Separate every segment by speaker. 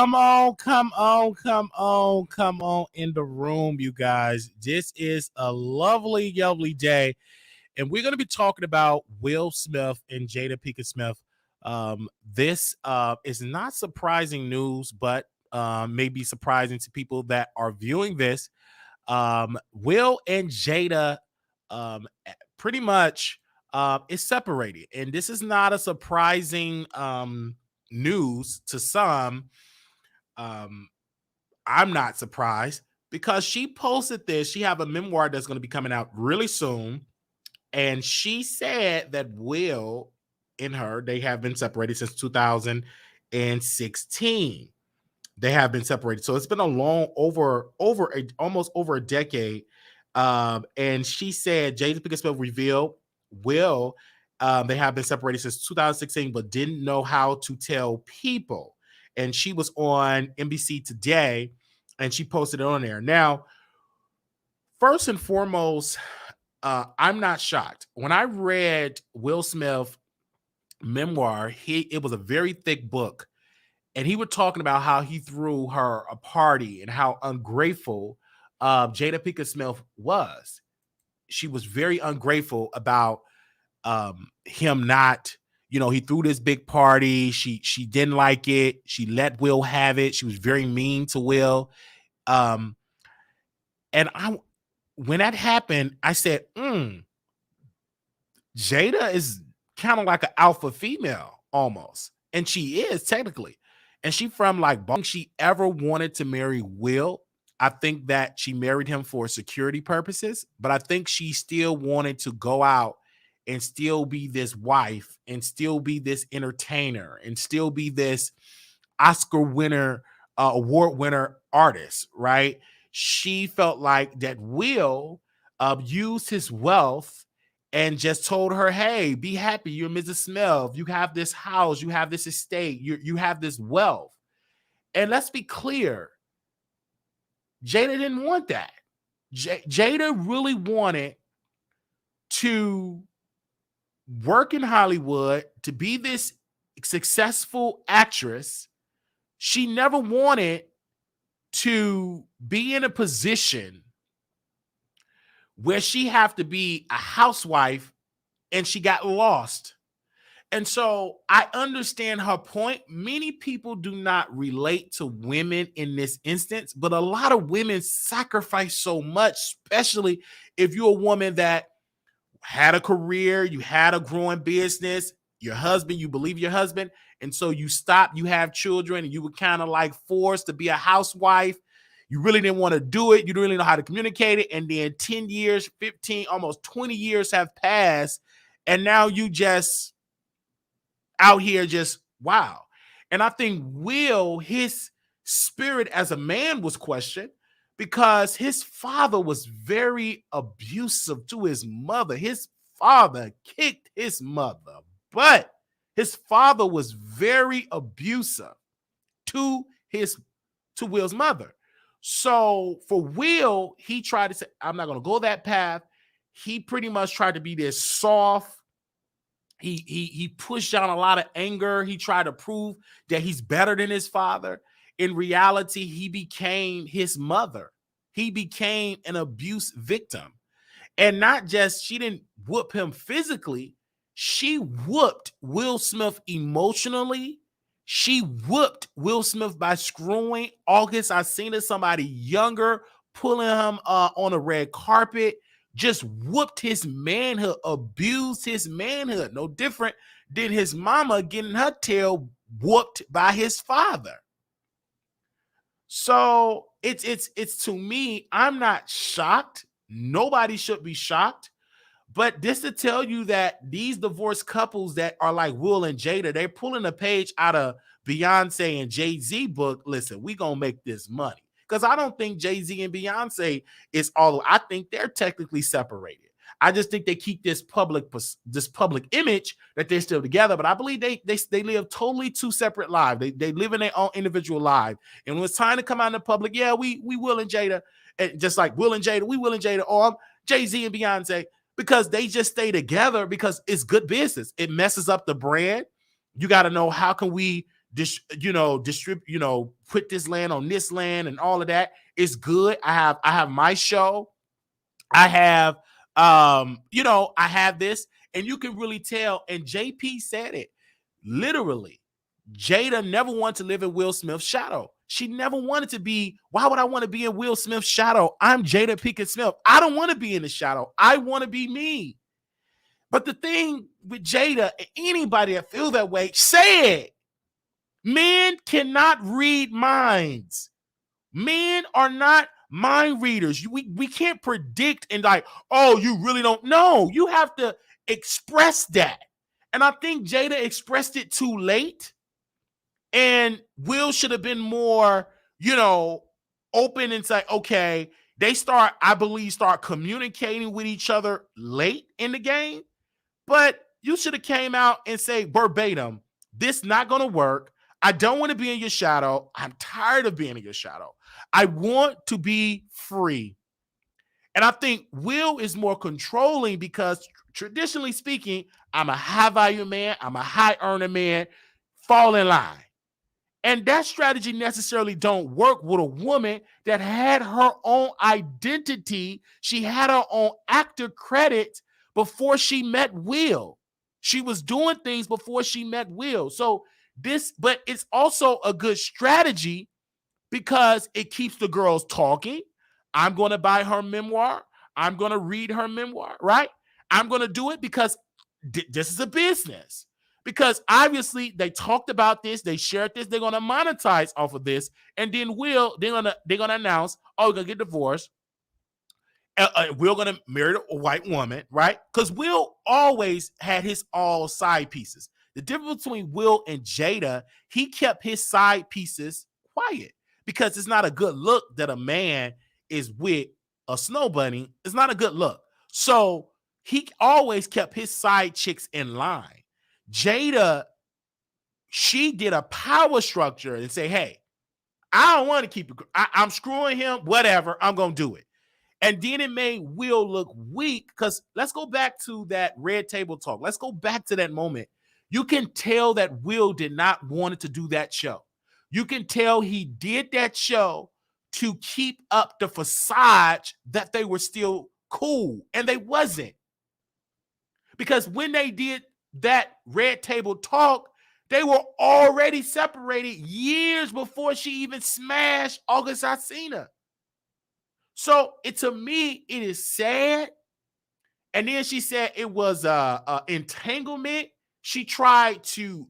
Speaker 1: Come on, come on, come on, come on in the room, you guys. This is a lovely, lovely day. And we're going to be talking about Will Smith and Jada Pinkett Smith. This is not surprising news, but may be surprising to people that are viewing this. Will and Jada pretty much is separated. And this is not a surprising news to some. I'm not surprised because she posted this. She have a memoir that's going to be coming out really soon. And she said that Will and her, they have been separated since 2016. They have been separated. So it's been a long almost over a decade. And she said Jada Pinkett Smith revealed Will, they have been separated since 2016, but didn't know how to tell people. And she was on NBC Today, and she posted it on there. Now, first and foremost, I'm not shocked. When I read Will Smith memoir, it was a very thick book, and he was talking about how he threw her a party and how ungrateful Jada Pinkett Smith was. She was very ungrateful about him not, he threw this big party. She didn't like it. She let Will have it. She was very mean to Will. And when that happened, I said, Jada is kind of like an alpha female almost. And she is technically. And she from like, she ever wanted to marry Will. I think that she married him for security purposes, but I think she still wanted to go out and still be this wife and still be this entertainer and still be this Oscar winner, award winner artist, right? She felt like that Will used his wealth and just told her, hey, be happy. You're Mrs. Smith. You have this house. You have this estate. You have this wealth. And let's be clear. Jada didn't want that. Jada really wanted to work in Hollywood, to be this successful actress. She never wanted to be in a position where she have to be a housewife, and she got lost. And so I understand her point. Many people do not relate to women in this instance, but a lot of women sacrifice so much, especially if you're a woman that had a career, you had a growing business, your husband, you believe your husband, and so you stop, you have children, and you were kind of like forced to be a housewife. You really didn't want to do it. You didn't really know how to communicate it. And then 10 years, 15, almost 20 years have passed, and now you just out here just wow. And I think Will, his spirit as a man was questioned because his father was very abusive to his mother. His father kicked his mother, but his father was very abusive to Will's mother. So for Will, he tried to say, I'm not going to go that path. He pretty much tried to be this soft. He pushed down a lot of anger. He tried to prove that he's better than his father. In reality, he became his mother. He became an abuse victim. And not just, she didn't whoop him physically. She whooped Will Smith emotionally. She whooped Will Smith by screwing August Alsina, somebody younger, pulling him on a red carpet. Just whooped his manhood, abused his manhood. No different than his mama getting her tail whooped by his father. So it's to me, I'm not shocked. Nobody should be shocked. But this to tell you that these divorced couples that are like Will and Jada, they're pulling a page out of Beyonce and Jay-Z book. Listen, we gonna make this money. Because I don't think Jay-Z and Beyonce is all. I think they're technically separated. I just think they keep this public image that they're still together. But I believe they live totally two separate lives. They live in their own individual life. And when it's time to come out in the public, yeah, we Will and Jada, and just like Will and Jada, we Will and Jada, or Jay-Z and Beyonce, because they just stay together because it's good business. It messes up the brand. You got to know, how can we put this land on this land and all of that. It's good. I have my show. I have I have this, and you can really tell. And JP said it literally. Jada never wanted to live in Will Smith's shadow. She never wanted to be. Why would I want to be in Will Smith's shadow? I'm Jada Pinkett Smith. I don't want to be in the shadow. I want to be me. But the thing with Jada, anybody that feel that way, say it. Men cannot read minds. Men are not mind readers. We can't predict and like, oh, you really don't know. You have to express that. And I think Jada expressed it too late. And Will should have been more, open and say, okay, I believe, start communicating with each other late in the game. But you should have came out and say verbatim, this not going to work. I don't want to be in your shadow. I'm tired of being in your shadow. I want to be free. And I think Will is more controlling because traditionally speaking, I'm a high value man. I'm a high earner man. Fall in line. And that strategy necessarily don't work with a woman that had her own identity. She had her own actor credit before she met Will. She was doing things before she met Will. But it's also a good strategy because it keeps the girls talking. I'm going to buy her memoir. I'm going to read her memoir, right? I'm going to do it because this is a business. Because obviously they talked about this, they shared this, they're going to monetize off of this, and then they're gonna announce, oh, we're gonna get divorced. We're gonna marry a white woman, right? Because Will always had his all side pieces. The difference between Will and Jada, he kept his side pieces quiet because it's not a good look that a man is with a snow bunny. It's not a good look. So he always kept his side chicks in line. Jada, she did a power structure and say, hey, I don't want to keep it. I'm screwing him, whatever. I'm going to do it. And then it made Will look weak because let's go back to that red table talk. Let's go back to that moment. You can tell that Will did not want to do that show. You can tell he did that show to keep up the facade that they were still cool, and they wasn't. Because when they did that red table talk, they were already separated years before she even smashed August Alsina. So to me, it is sad. And then she said it was entanglement. She tried to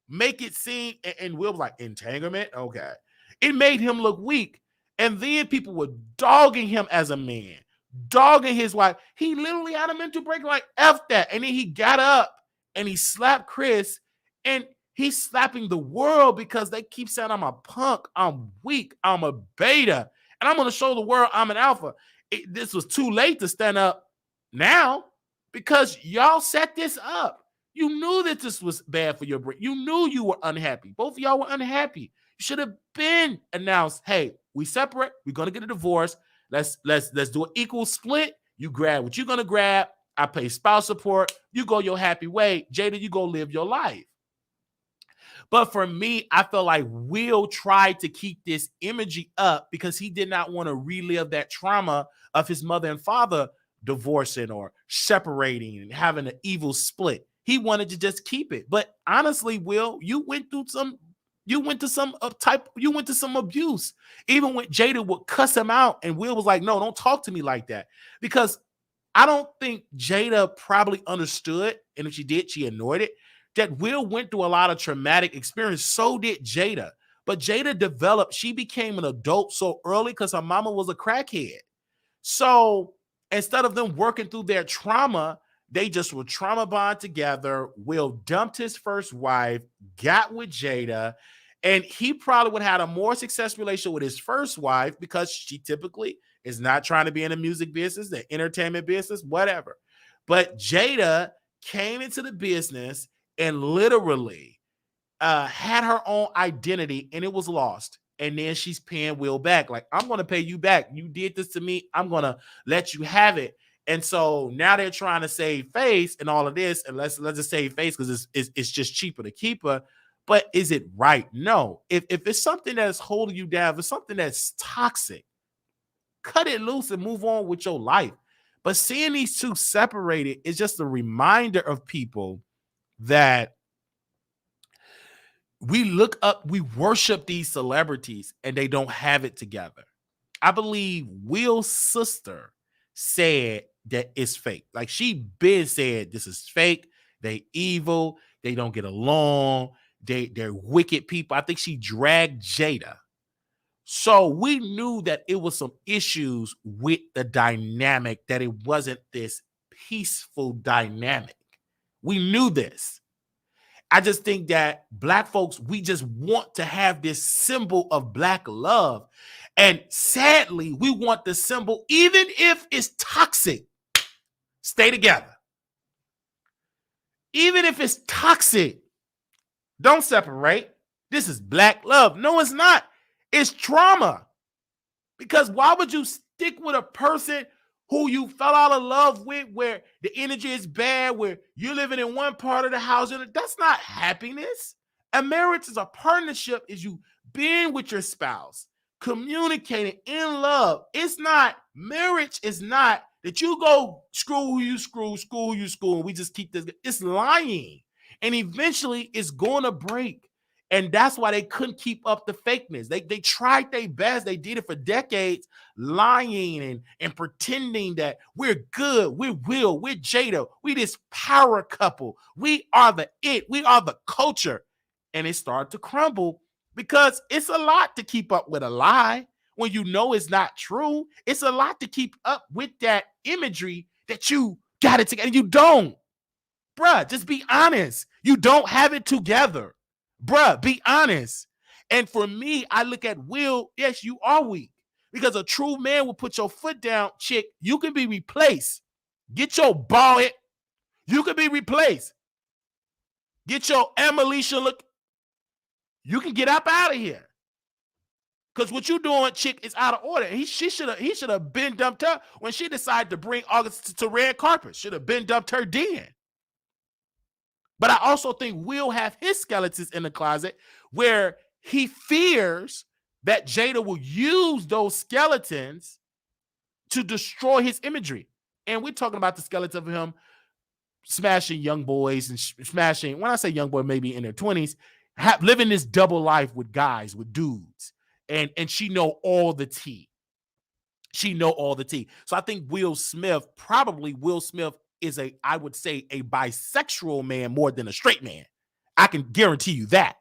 Speaker 1: make it seem, and Will was like, entanglement? Okay. It made him look weak. And then people were dogging him as a man, dogging his wife. He literally had a mental break like, F that. And then he got up and he slapped Chris, and he's slapping the world because they keep saying I'm a punk, I'm weak, I'm a beta, and I'm going to show the world I'm an alpha. This was too late to stand up now because y'all set this up. You knew that this was bad for your brain. You knew you were unhappy. Both of y'all were unhappy. You should have been announced, hey, we separate. We're going to get a divorce. Let's do an equal split. You grab what you're going to grab. I pay spouse support. You go your happy way. Jada, you go live your life. But for me, I felt like Will tried to keep this imagery up because he did not want to relive that trauma of his mother and father divorcing or separating and having an evil split. He wanted to just keep it. But honestly, Will, you went to some abuse. Even when Jada would cuss him out and Will was like, no, don't talk to me like that. Because I don't think Jada probably understood, and if she did, she ignored it, that Will went through a lot of traumatic experience. So did Jada. But Jada developed, she became an adult so early because her mama was a crackhead. So instead of them working through their trauma, they just were trauma bond together. Will dumped his first wife, got with Jada, and he probably would have had a more successful relationship with his first wife because she typically is not trying to be in the music business, the entertainment business, whatever. But Jada came into the business and literally had her own identity, and it was lost. And then she's paying Will back. Like, I'm going to pay you back. You did this to me. I'm going to let you have it. And so now they're trying to save face and all of this. And let's just save face because it's just cheaper to keep her. But is it right? No. If it's something that's holding you down, if it's something that's toxic, cut it loose and move on with your life. But seeing these two separated is just a reminder of people that we look up, we worship these celebrities and they don't have it together. I believe Will's sister said that it's fake. Like she been said this is fake. They evil. They don't get along. They're wicked people. I think she dragged Jada. So we knew that it was some issues with the dynamic, that it wasn't this peaceful dynamic. We knew this. I just think that Black folks, we just want to have this symbol of Black love. And sadly, we want the symbol, even if it's toxic, stay together. Even if it's toxic, don't separate. This is Black love. No, it's not. It's trauma. Because why would you stick with a person who you fell out of love with, where the energy is bad, where you're living in one part of the house? That's not happiness. A marriage is a partnership, is you being with your spouse, communicating in love. It's not, marriage is not that you go screw who you screw who you screw, and we just keep this. It's lying. And eventually it's going to break. And that's why they couldn't keep up the fakeness. They tried their best. They did it for decades, lying and pretending that we're good. We're Will. We're Jada. We this power couple. We are the it. We are the culture. And it started to crumble because it's a lot to keep up with a lie when you know it's not true. It's a lot to keep up with that imagery that you got it together. You don't. Bruh, just be honest. You don't have it together. Bruh, be honest. And for me, I look at Will, yes, you are weak. Because a true man will put your foot down, chick, you can be replaced. Get your ball hit. You can be replaced. Get your Emilicia look. You can get up out of here. Because what you doing, chick, is out of order. He should have been dumped her when she decided to bring August to red carpet. Should have been dumped her then. But I also think Will have his skeletons in the closet where he fears that Jada will use those skeletons to destroy his imagery. And we're talking about the skeleton of him smashing young boys and smashing, when I say young boy, maybe in their 20s, living this double life with guys, with dudes. And she know all the tea. She know all the tea. So I think Will Smith is I would say, a bisexual man more than a straight man. I can guarantee you that.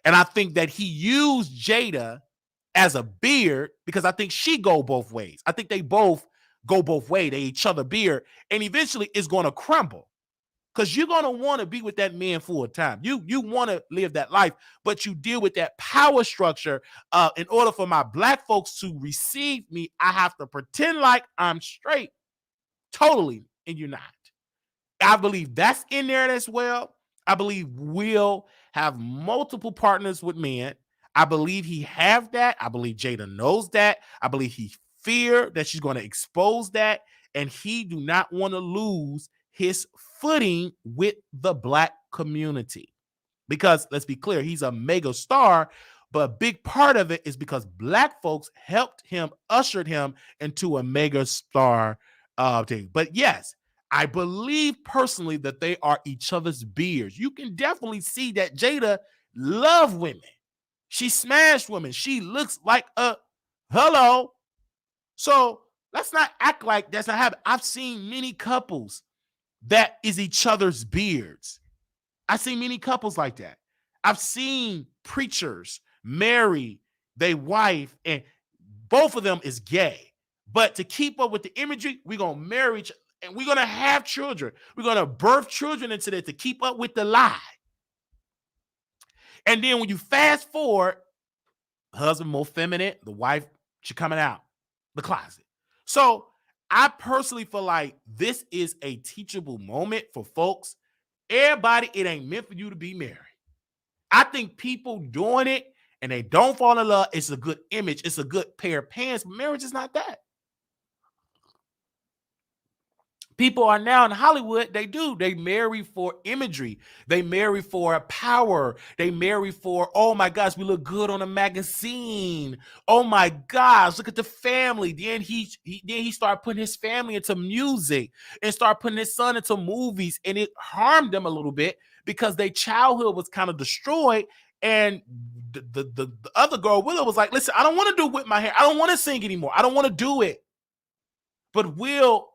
Speaker 1: And I think that he used Jada as a beard because I think she go both ways. I think they both go both ways. They each other beard, and eventually it's going to crumble because you're going to want to be with that man full time. You want to live that life, but you deal with that power structure. In order for my Black folks to receive me, I have to pretend like I'm straight, totally, and you're not. I believe that's in there as well. I believe Will have multiple partners with men. I believe he have that. I believe Jada knows that. I believe he fear that she's going to expose that. And he do not want to lose his footing with the Black community. Because let's be clear, he's a mega star. But a big part of it is because Black folks helped him, ushered him into a mega star thing. But yes, I believe personally that they are each other's beards. You can definitely see that Jada loves women. She smashed women. She looks like a hello. So let's not act like that's not happening. I've seen many couples that is each other's beards. I've seen many couples like that. I've seen preachers marry their wife and both of them is gay. But to keep up with the imagery, we're going to marry each other. And we're going to have children. We're going to birth children into that to keep up with the lie. And then when you fast forward, husband more feminine, the wife, she coming out the closet. So I personally feel like this is a teachable moment for folks. Everybody, it ain't meant for you to be married. I think people doing it and they don't fall in love, it's a good image. It's a good pair of pants. But marriage is not that. People are now in Hollywood, they marry for imagery. They marry for power. They marry for, oh my gosh, we look good on a magazine. Oh my gosh, look at the family. Then he started putting his family into music and started putting his son into movies, and it harmed them a little bit because their childhood was kind of destroyed. And the other girl, Willow, was like, listen, I don't want to do Whip My Hair. I don't want to sing anymore. I don't want to do it. But Will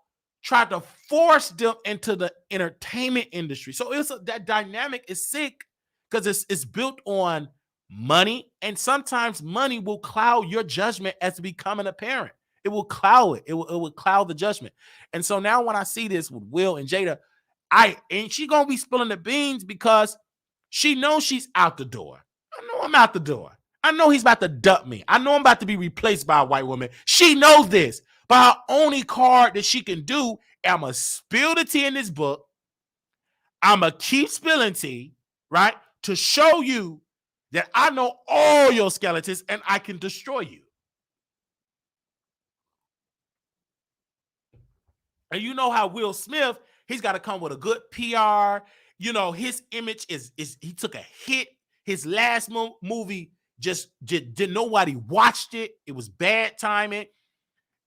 Speaker 1: tried to force them into the entertainment industry. So that dynamic is sick because it's built on money, and sometimes money will cloud your judgment as becoming a parent. It will cloud it. It will cloud the judgment. And so now when I see this with Will and Jada, she gonna be spilling the beans because she knows she's out the door. I know I'm out the door. I know he's about to dump me. I know I'm about to be replaced by a white woman. She knows this. But her only card that she can do, I'm going to spill the tea in this book. I'm going to keep spilling tea, right? To show you that I know all your skeletons and I can destroy you. And you know how Will Smith, he's got to come with a good PR. You know, his image is he took a hit. His last movie just didn't nobody watched it. It was bad timing.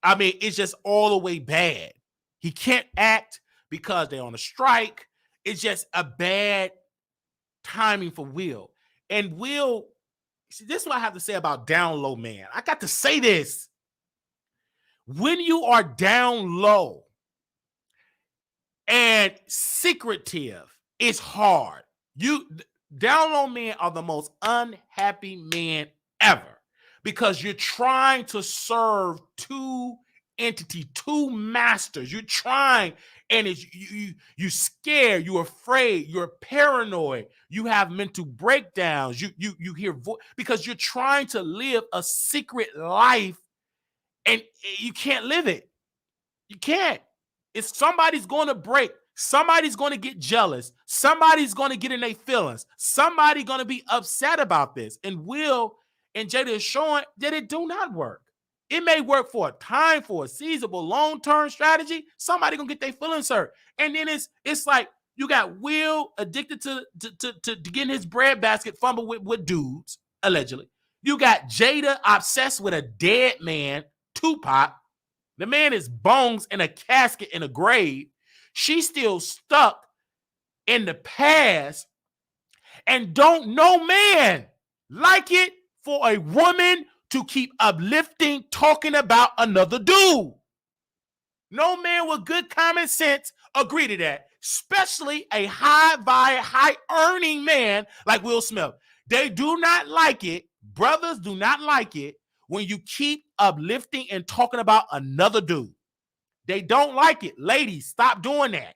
Speaker 1: I mean, it's just all the way bad. He can't act because they're on a strike. It's just a bad timing for Will. And Will, see, this is what I have to say about down low, man. I got to say this. When you are down low and secretive, it's hard. Down low men are the most unhappy men ever. Because you're trying to serve two entities, two masters. You're trying, and you're scared, you're afraid, you're paranoid, you have mental breakdowns, you hear because you're trying to live a secret life, and you can't live it. You can't. If somebody's going to break, somebody's going to get jealous, somebody's going to get in their feelings, somebody's going to be upset about this, and Will and Jada is showing that it do not work. It may work for a time, for a seasonable long-term strategy. Somebody gonna get their feelings hurt. And then it's like you got Will addicted to getting his bread basket fumbled with dudes, allegedly. You got Jada obsessed with a dead man, Tupac. The man is bones in a casket in a grave. She's still stuck in the past and don't know man like it for a woman to keep uplifting, talking about another dude. No man with good common sense agree to that, especially a high earning man like Will Smith. They do not like it. Brothers do not like it when you keep uplifting and talking about another dude. They don't like it. Ladies, stop doing that.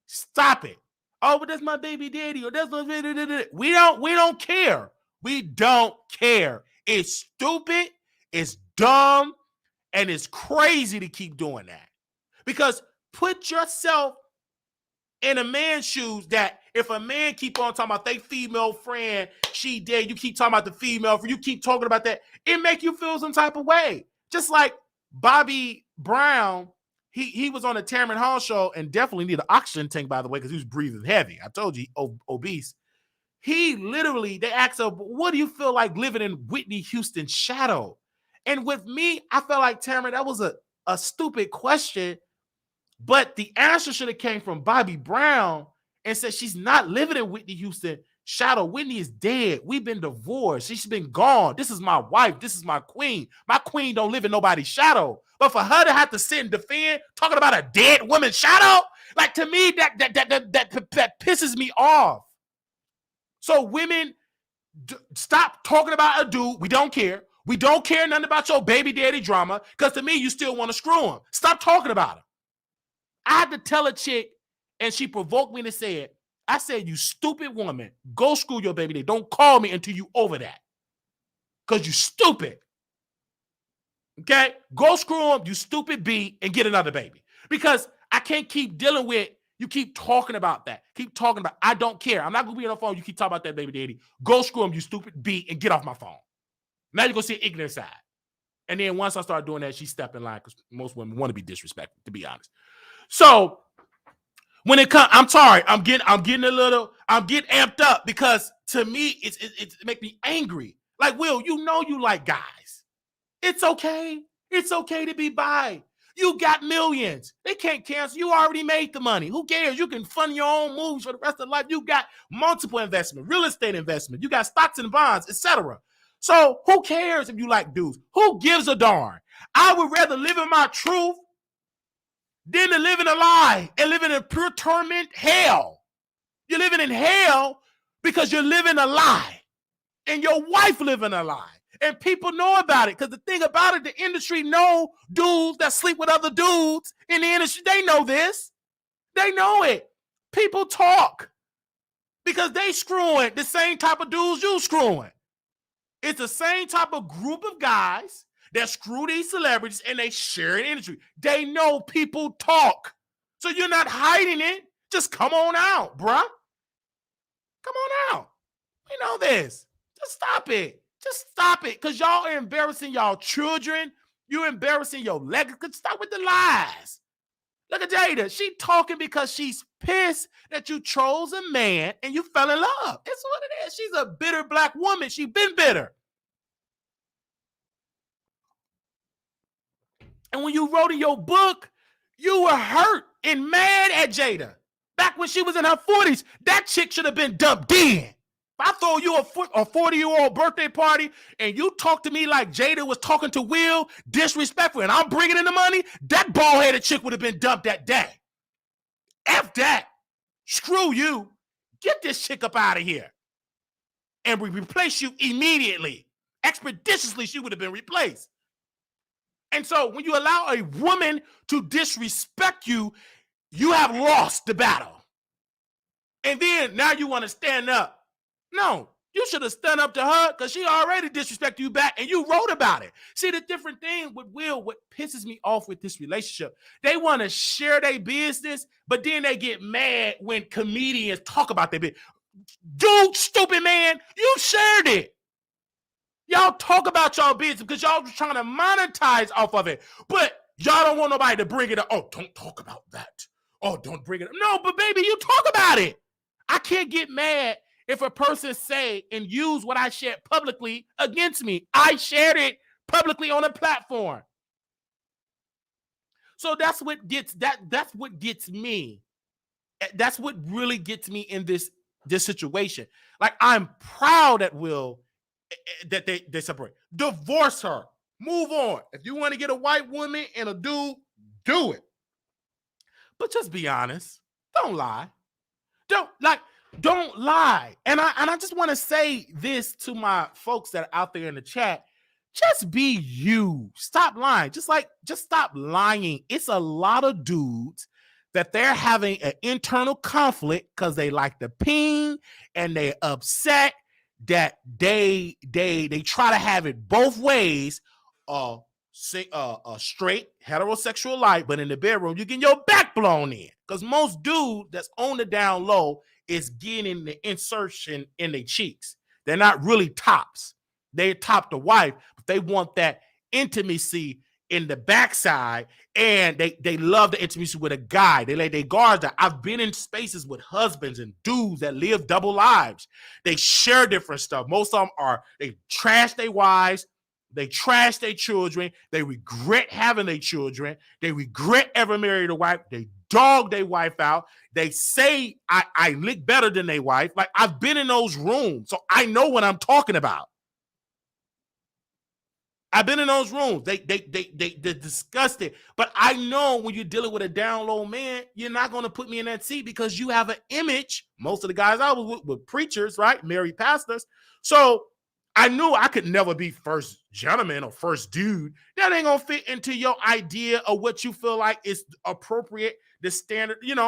Speaker 1: Stop it. Oh, but that's my baby daddy, or that's my baby daddy. We don't care. We don't care. It's stupid, it's dumb, and it's crazy to keep doing that. Because put yourself in a man's shoes that if a man keep on talking about their female friend, she dead, you keep talking about the female friend, you keep talking about that, it make you feel some type of way. Just like Bobby Brown, he was on the Tamron Hall show and definitely needed an oxygen tank, by the way, because he was breathing heavy. I told you, obese. He literally, they asked him, what do you feel like living in Whitney Houston's shadow? And with me, I felt like, Tamron, that was a stupid question, but the answer should have came from Bobby Brown and said she's not living in Whitney Houston shadow. Whitney is dead. We've been divorced. She's been gone. This is my wife. This is my queen. My queen don't live in nobody's shadow. But for her to have to sit and defend talking about a dead woman's shadow, like, to me, that pisses me off. So women, stop talking about a dude. We don't care. We don't care nothing about your baby daddy drama, because to me, you still want to screw him. Stop talking about him. I had to tell a chick, and she provoked me to say it. I said, you stupid woman, go screw your baby daddy. Don't call me until you over that, because you stupid. Okay? Go screw him, you stupid B, and get another baby. Because I can't keep dealing with you keep talking about that. Keep talking about, I don't care. I'm not going to be on the phone. You keep talking about that baby daddy. Go screw him, you stupid B, and get off my phone. Now you're going to see an ignorant side. And then once I start doing that, she stepped in line, because most women want to be disrespected, to be honest. So When it comes, I'm sorry, I'm getting amped up because to me, it make me angry. Like, Will, you like guys. It's okay. It's okay to be bi. You got millions. They can't cancel. You already made the money. Who cares? You can fund your own moves for the rest of life. You got multiple investment, real estate investment. You got stocks and bonds, etc. So who cares if you like dudes? Who gives a darn? I would rather live in my truth than to live in a lie and living in pure torment, hell. You're living in hell because you're living a lie and your wife living a lie. And people know about it because the thing about it, the industry know dudes that sleep with other dudes in the industry. They know this. They know it. People talk because they screwing the same type of dudes you screwing. It's the same type of group of guys that screw these celebrities and they share an industry. They know people talk. So you're not hiding it. Just come on out, bruh. Come on out. We know this. Just stop it. Just stop it. Because y'all are embarrassing y'all children. You're embarrassing your legacy. Stop with the lies. Look at Jada. She talking because she's pissed that you chose a man and you fell in love. That's what it is. She's a bitter black woman. She's been bitter. And when you wrote in your book, you were hurt and mad at Jada. Back when she was in her 40s, that chick should have been dumped in. If I throw you a 40-year-old birthday party and you talk to me like Jada was talking to Will, disrespectful, and I'm bringing in the money, that bald-headed chick would have been dumped that day. F that. Screw you. Get this chick up out of here. And we replace you immediately. Expeditiously, she would have been replaced. And so when you allow a woman to disrespect you, you have lost the battle. And then now you want to stand up. No, you should have stood up to her because she already disrespected you back and you wrote about it. See, the different thing with Will, what pisses me off with this relationship, they want to share their business, but then they get mad when comedians talk about their business. Dude, stupid man, you shared it. Y'all talk about y'all business because y'all was trying to monetize off of it. But y'all don't want nobody to bring it up. Oh, don't talk about that. Oh, don't bring it up. No, but baby, you talk about it. I can't get mad if a person say and use what I shared publicly against me. I shared it publicly on a platform. So that's what gets that's what gets me. That's what really gets me in this situation. Like, I'm proud that Will that they separate. Divorce her. Move on. If you want to get a white woman and a dude, do it. But just be honest. Don't lie. Don't lie. And I just want to say this to my folks that are out there in the chat. Just be you. Stop lying. Just stop lying. It's a lot of dudes that they're having an internal conflict because they like the ping and they're upset that they try to have it both ways. A straight heterosexual life, but in the bedroom you getting your back blown in because most dudes that's on the down low is getting the insertion in their cheeks. They're not really tops. They top the wife, but they want that intimacy in the backside, and they love the intimacy with a guy. They lay their guards down. I've been in spaces with husbands and dudes that live double lives. They share different stuff. Most of them they trash their wives. They trash their children. They regret having their children. They regret ever married a wife. They dog their wife out. They say, I lick better than their wife. Like, I've been in those rooms, so I know what I'm talking about. I've been in those rooms. They disgusted. But I know when you're dealing with a down low man, you're not going to put me in that seat because you have an image. Most of the guys I was with were preachers, right? Married pastors. So I knew I could never be first gentleman or first dude. That ain't going to fit into your idea of what you feel like is appropriate, the standard, it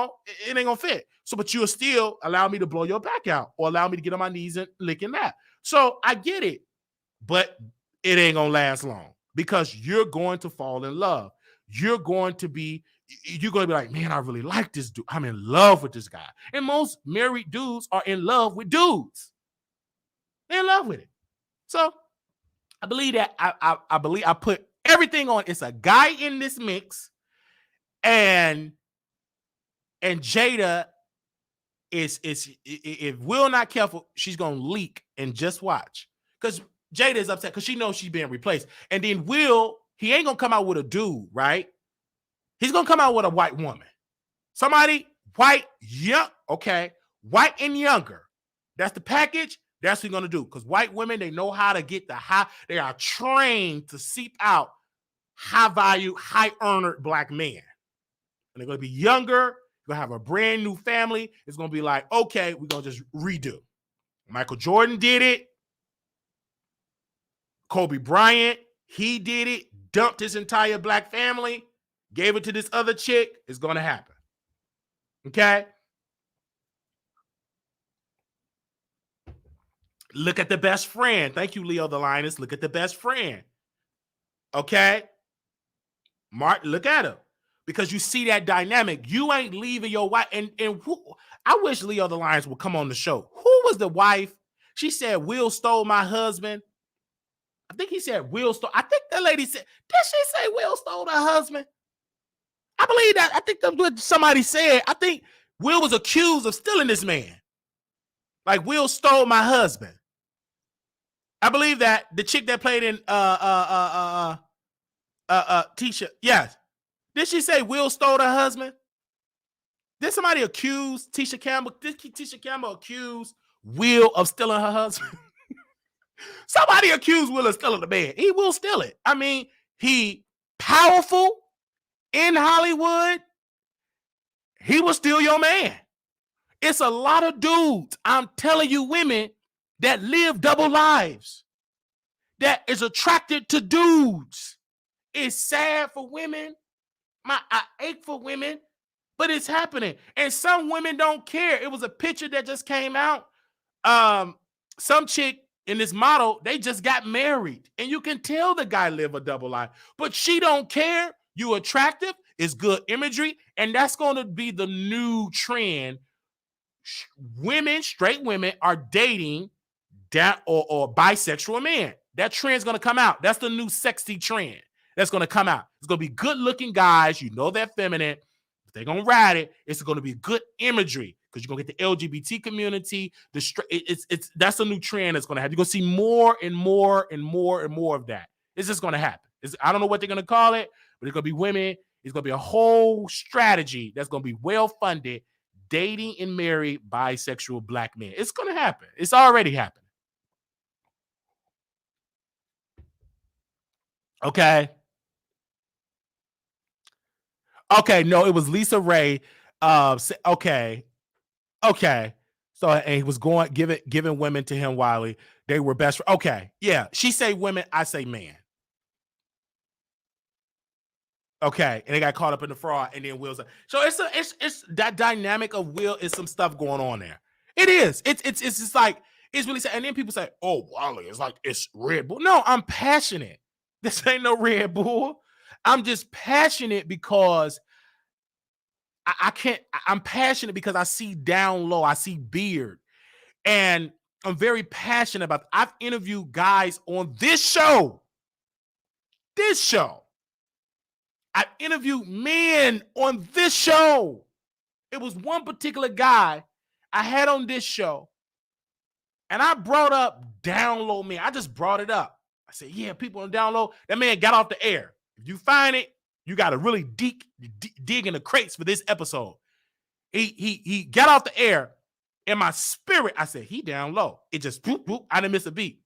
Speaker 1: ain't going to fit. So, but you'll still allow me to blow your back out or allow me to get on my knees and licking that. So I get it, but it ain't going to last long because you're going to fall in love. You're going to be like, man, I really like this dude. I'm in love with this guy. And most married dudes are in love with dudes. They're in love with it. So I believe that I believe I put everything on. It's a guy in this mix, and And Jada is if Will not careful, she's gonna leak, and just watch. Because Jada is upset because she knows she's being replaced. And then Will, he ain't gonna come out with a dude, right? He's gonna come out with a white woman. Somebody white, young, okay, white and younger. That's the package. That's what he's gonna do. Because white women, they know how to get the high, they are trained to seep out high value, high earner black men. And they're gonna be younger, gonna have a brand new family. It's gonna be like, okay, we're gonna just redo. Michael Jordan did it. Kobe Bryant, he did it, dumped his entire black family, gave it to this other chick. It's gonna happen. Okay? Look at The Best Friend. Thank you, Leo the Lioness. Look at The Best Friend. Okay? Mark, look at him. Because you see that dynamic. You ain't leaving your wife. And who, I wish Leo the Lions would come on the show. Who was the wife? She said, Will stole my husband. I think he said Will stole. I think the lady said, did she say Will stole her husband? I believe that. I think that's what somebody said. I think Will was accused of stealing this man. Like, Will stole my husband. I believe that the chick that played in Tisha, yes. Did she say Will stole her husband? Did somebody accuse Tisha Campbell? Did Tisha Campbell accuse Will of stealing her husband? Somebody accused Will of stealing the man. He will steal it. I mean, he powerful in Hollywood. He will steal your man. It's a lot of dudes, I'm telling you, women that live double lives, that is attracted to dudes. It's sad for women. I ache for women, but it's happening. And some women don't care. It was a picture that just came out. Some chick in this model, they just got married. And you can tell the guy live a double life. But she don't care. You attractive. It's good imagery. And that's going to be the new trend. Women, straight women, are dating that or bisexual men. That trend's going to come out. That's the new sexy trend that's going to come out. It's going to be good-looking guys. You know they're feminine. If they're going to ride it, it's going to be good imagery because you're going to get the LGBT community. That's a new trend that's going to happen. You're going to see more and more and more and more of that. It's just going to happen. I don't know what they're going to call it, but it's going to be women. It's going to be a whole strategy that's going to be well-funded, dating and marry bisexual black men. It's going to happen. It's already happening. Okay. Okay, no, it was Lisa Ray. Okay. So, and he was giving women to him, Wiley. They were best. Okay, yeah. She say women, I say man. Okay, and they got caught up in the fraud, and then Will's like, so it's that dynamic of Will is some stuff going on there. It is. It's just like it's really sad. And then people say, oh, Wiley, it's like it's Red Bull. No, I'm passionate. This ain't no Red Bull. I'm just passionate because I can't. I'm passionate because I see down low. I see beard, and I'm very passionate about. I've interviewed guys on this show. I've interviewed men on this show. It was one particular guy I had on this show, and I brought up down low men. I just brought it up. I said, yeah, people on down low. That man got off the air. If you find it, you got to really dig in the crates for this episode. He got off the air. In my spirit, I said, he down low. It just, boop, boop, I didn't miss a beat.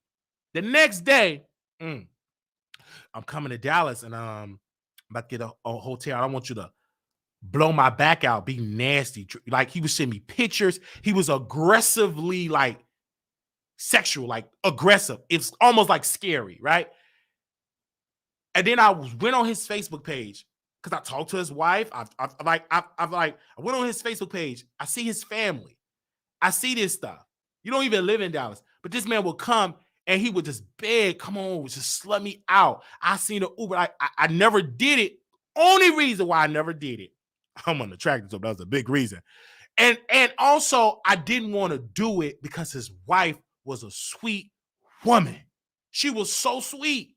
Speaker 1: The next day, I'm coming to Dallas, and I'm about to get a hotel. I don't want you to blow my back out, be nasty. Like, he was sending me pictures. He was aggressively, like, sexual, like, aggressive. It's almost, like, scary, right? And then I went on his Facebook page because I talked to his wife. I went on his Facebook page. I see his family. I see this stuff. You don't even live in Dallas, but this man will come and he would just beg, come on, just slut me out. I seen the Uber. I never did it. Only reason why I never did it, I'm unattractive, so that was a big reason. And also, I didn't want to do it because his wife was a sweet woman. She was so sweet,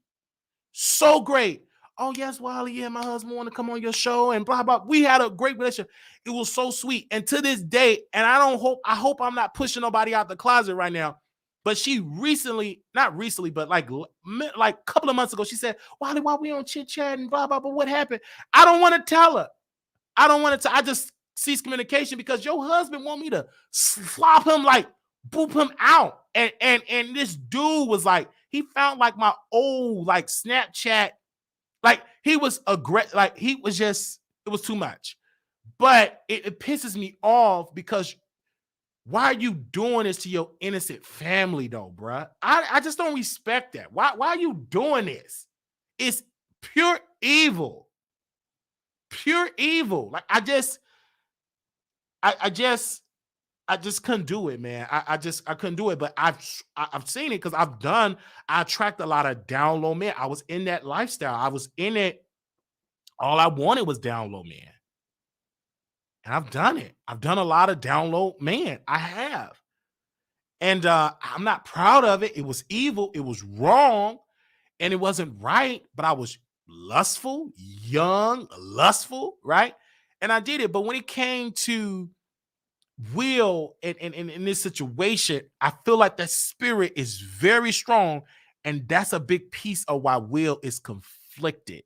Speaker 1: so great. oh yes, Wiley, yeah, my husband want to come on your show and blah blah. We had a great relationship. It was so sweet. And to this day, and I hope I'm not pushing nobody out the closet right now. But she recently, not recently, but like a couple of months ago, she said, Wiley, why we on chit chat and blah blah blah? What happened? I don't want to tell her. I don't want to. I just cease communication because your husband want me to slop him, like boop him out. And this dude was like, he found like my old like Snapchat, like he was aggressive, like he was just, it was too much. But it pisses me off because why are you doing this to your innocent family though, bruh? I just don't respect that. Why are you doing this? It's pure evil. Pure evil. Like I just couldn't do it, man. I couldn't do it. But I've seen it because I attract a lot of down low men. I was in that lifestyle. I was in it. All I wanted was down low men. And I've done it. I've done a lot of down low men. I have. And I'm not proud of it. It was evil. It was wrong. And it wasn't right. But I was lustful, young, lustful, right? And I did it. But when it came to Will in this situation, I feel like that spirit is very strong. And that's a big piece of why Will is conflicted.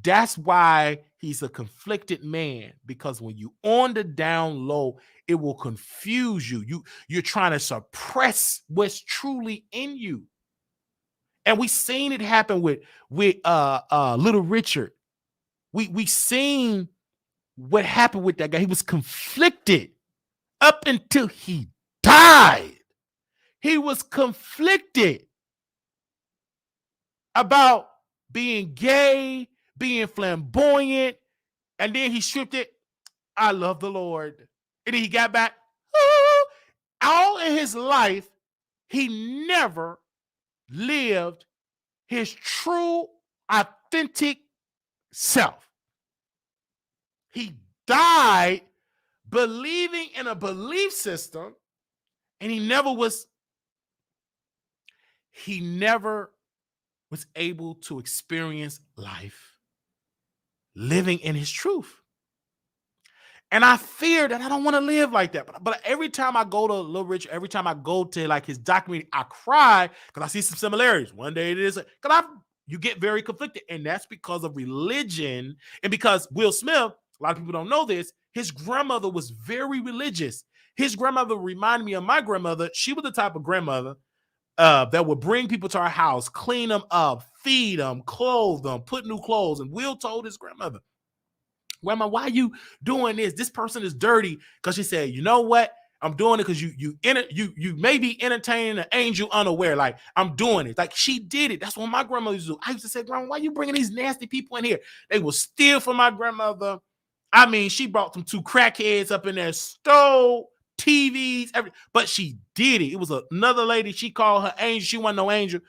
Speaker 1: That's why he's a conflicted man, because when you on the down low, it will confuse you. You're trying to suppress what's truly in you. And we seen it happen with Little Richard. We seen what happened with that guy. He was conflicted up until he died. He was conflicted about being gay, being flamboyant, and then he stripped it. I love the Lord. And then he got back. All in his life, he never lived his true, authentic self. He died believing in a belief system, and he never was able to experience life living in his truth. And I fear that I don't want to live like that. But every time I go to Little Richard, every time I go to like his documentary, I cry because I see some similarities. One day it is, because you get very conflicted. And that's because of religion. And because Will Smith, a lot of people don't know this, his grandmother was very religious. His grandmother reminded me of my grandmother. She was the type of grandmother that would bring people to our house, clean them up, feed them, clothe them, put new clothes. And Will told his grandmother, Grandma, why are you doing this? This person is dirty. Because she said, you know what? I'm doing it because you may be entertaining an angel unaware. Like, I'm doing it. Like, she did it. That's what my grandmother used to do. I used to say, Grandma, why are you bringing these nasty people in here? They will steal from my grandmother. I mean, she brought them 2 crackheads up in there, stole TVs, but she did it. It was another lady. She called her angel. She wasn't no angel.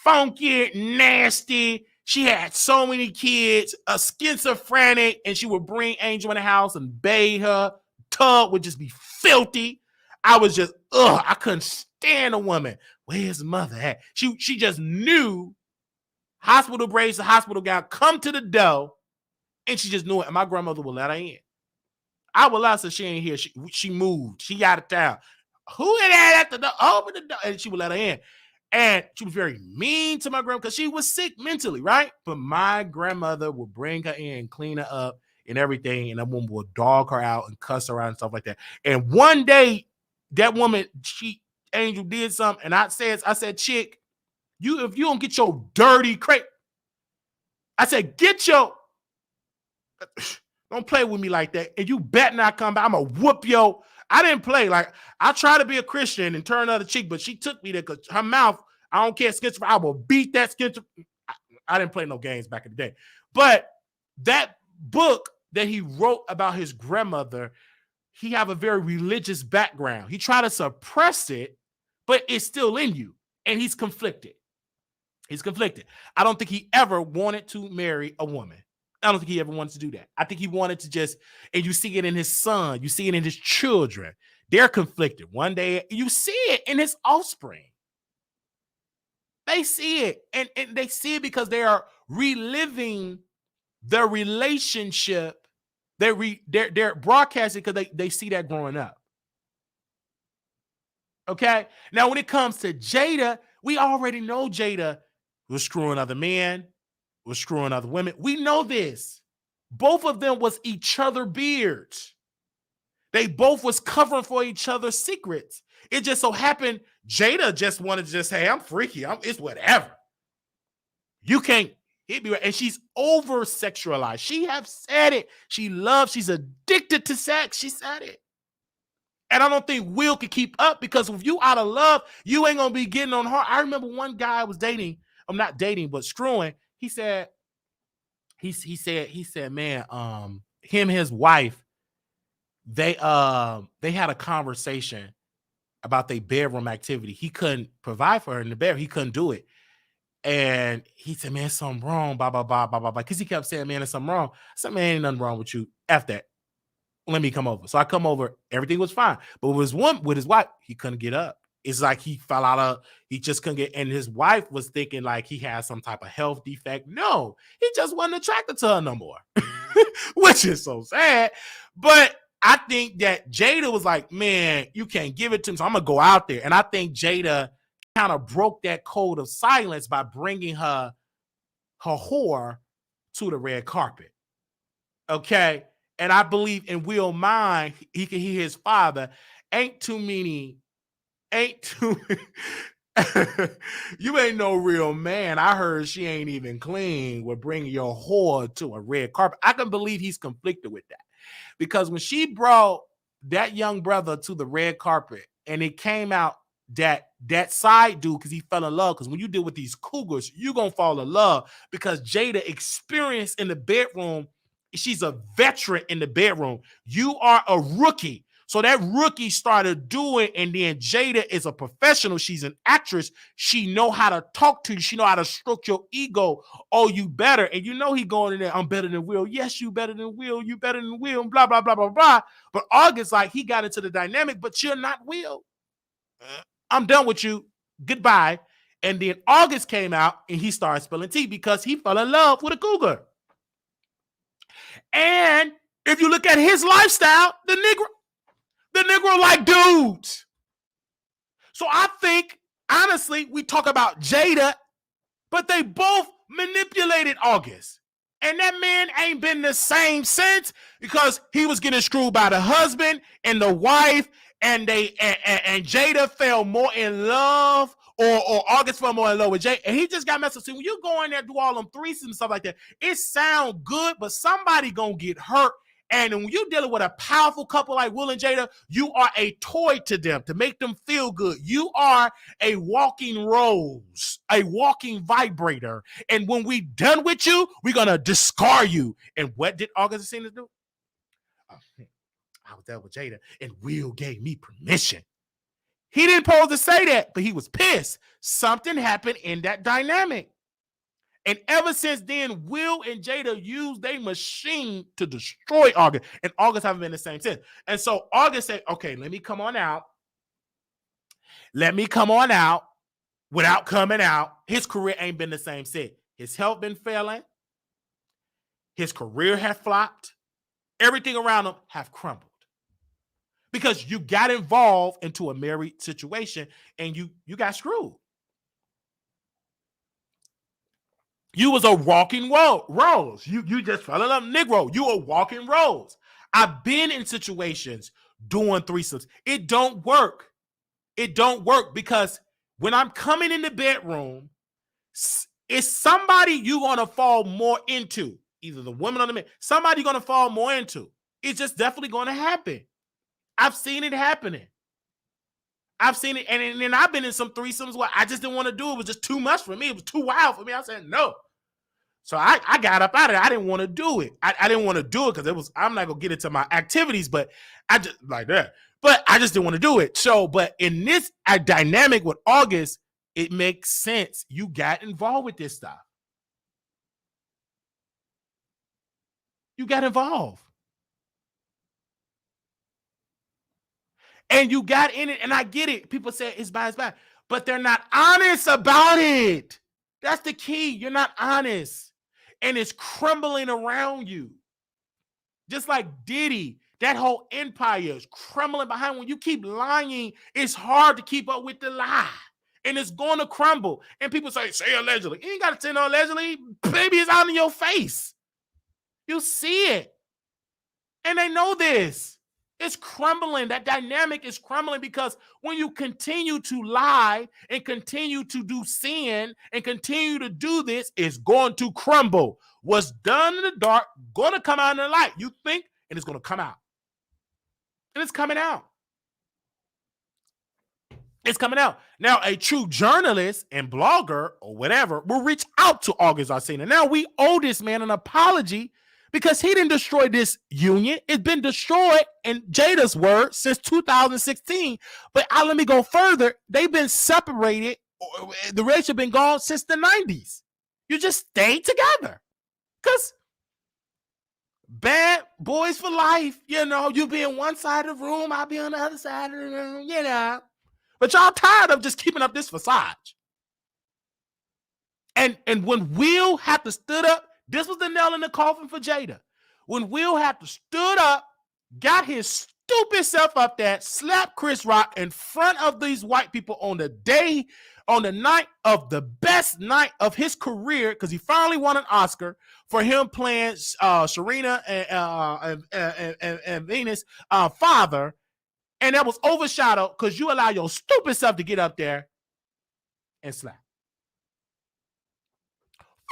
Speaker 1: Funky, nasty. She had so many kids, a schizophrenic, and she would bring Angel in the house and bathe her. Tub would just be filthy. I was just, I couldn't stand a woman. Where's mother at? She just knew hospital braids, the hospital gown, come to the door, and she just knew it. And my grandmother would let her in. I would let her, she ain't here. She moved. She out of town. Who is that at the door? Open the door. And she would let her in. And she was very mean to my grandma because she was sick mentally, right? But my grandmother would bring her in, clean her up and everything. And that woman would dog her out and cuss her out and stuff like that. And one day, that woman, Angel did something. And I said, chick, if you don't get your dirty crate, I said, don't play with me like that. And you bet not come back. I'm going to whoop yo. I didn't play. Like, I try to be a Christian and turn the other cheek, but she took me there because her mouth, I don't care, schizophrenic. I will beat that schizophrenic. I didn't play no games back in the day. But that book that he wrote about his grandmother, he have a very religious background. He tried to suppress it, but it's still in you. And he's conflicted. He's conflicted. I don't think he ever wanted to marry a woman. I don't think he ever wanted to do that. I think he wanted to just, and you see it in his son, you see it in his children. They're conflicted. One day, you see it in his offspring. They see it, and they see it because they are reliving their relationship. They're broadcasting because they see that growing up. Okay. Now, when it comes to Jada, we already know Jada was screwing other men, was screwing other women. We know this. Both of them was each other beards. They both was covering for each other's secrets. It just so happened Jada just wanted to just say, I'm freaky. It's whatever. You can't hit me right. And she's over sexualized. She have said it. She's addicted to sex. She said it. And I don't think Will can keep up, because if you out of love, you ain't gonna be getting on her. I remember one guy I was dating. I'm not dating, but screwing. He said, man, him and his wife, they had a conversation about their bedroom activity. He couldn't provide for her in the bedroom. He couldn't do it. And he said, man, something wrong, blah, blah, blah, blah, blah, blah. Because he kept saying, man, there's something wrong. I said, man, ain't nothing wrong with you. F that. Let me come over. So I come over. Everything was fine. But with his wife, he couldn't get up. It's like he fell out of, he just couldn't get, and his wife was thinking like he had some type of health defect. No, he just wasn't attracted to her no more, which is so sad. But I think that Jada was like, man, you can't give it to him, so I'm going to go out there. And I think Jada kind of broke that code of silence by bringing her whore to the red carpet. Okay. And I believe in Will's mind, he can hear his father. You ain't no real man. I heard she ain't even clean with bringing your whore to a red carpet. I can believe he's conflicted with that, because when she brought that young brother to the red carpet and it came out that side dude, because he fell in love, because when you deal with these cougars, you're going to fall in love, because Jada experienced in the bedroom. She's a veteran in the bedroom. You are a rookie. So that rookie started doing, and then Jada is a professional. She's an actress. She know how to talk to you. She know how to stroke your ego. Oh, you better. And you know he going in there, I'm better than Will. Yes, you better than Will. You better than Will. Blah, blah, blah, blah, blah. But August, like, he got into the dynamic, but you're not Will. I'm done with you. Goodbye. And then August came out, and he started spilling tea because he fell in love with a cougar. And if you look at his lifestyle, the Negro like dudes. So I think, honestly, we talk about Jada, but they both manipulated August. And that man ain't been the same since, because he was getting screwed by the husband and the wife, and Jada fell more in love, or August fell more in love with Jada, and he just got messed up. See, when you go in there, do all them threesomes and stuff like that, it sounds good, but somebody gonna get hurt. And when you're dealing with a powerful couple like Will and Jada, you are a toy to them to make them feel good. You are a walking rose, a walking vibrator. And when we done with you, we're going to discard you. And what did August Alsina do? I was there with Jada, and Will gave me permission. He didn't pose to say that, but he was pissed. Something happened in that dynamic. And ever since then, Will and Jada used their machine to destroy August. And August haven't been the same since. And so August said, okay, let me come on out. Let me come on out. Without coming out, his career ain't been the same since. His health been failing. His career has flopped. Everything around him have crumbled. Because you got involved into a married situation and you got screwed. You was a walking rose. You just fell in love, Negro. You a walking rose. I've been in situations doing threesomes. It don't work. It don't work, because when I'm coming in the bedroom, it's somebody you're going to fall more into. Either the woman or the man. Somebody you're going to fall more into. It's just definitely going to happen. I've seen it happening. I've seen it. And then I've been in some threesomes where I just didn't want to do it. It was just too much for me. It was too wild for me. I said, no. So I got up out of it. I didn't want to do it. I didn't want to do it because I'm not going to get into my activities, but I just like that. But I just didn't want to do it. So, but in this dynamic with August, it makes sense. You got involved with this stuff. You got involved. And you got in it, and I get it. People say it's bad, but they're not honest about it. That's the key. You're not honest. and it's crumbling around you. Just like Diddy, that whole empire is crumbling behind. When you keep lying, it's hard to keep up with the lie. And it's going to crumble. And people say allegedly. You ain't got to say no allegedly. Baby, it's out in your face. You see it. And they know this. It's crumbling. That dynamic is crumbling because when you continue to lie and continue to do sin and continue to do this, it's going to crumble. What's done in the dark, going to come out in the light. You think, and it's going to come out. And it's coming out. It's coming out. Now, a true journalist and blogger or whatever will reach out to August Alsina. Now, we owe this man an apology because he didn't destroy this union. It's been destroyed, in Jada's word, since 2016. But let me go further. They've been separated. The relationship been gone since the 90s. You just stayed together. Because bad boys for life. You be on one side of the room, I'll be on the other side of the room, But y'all tired of just keeping up this facade. And when Will had to stood up, this was the nail in the coffin for Jada. When Will had to stood up, got his stupid self up there, slapped Chris Rock in front of these white people on the night of the best night of his career, because he finally won an Oscar for him playing Serena and Venus' father. And that was overshadowed because you allow your stupid self to get up there and slap.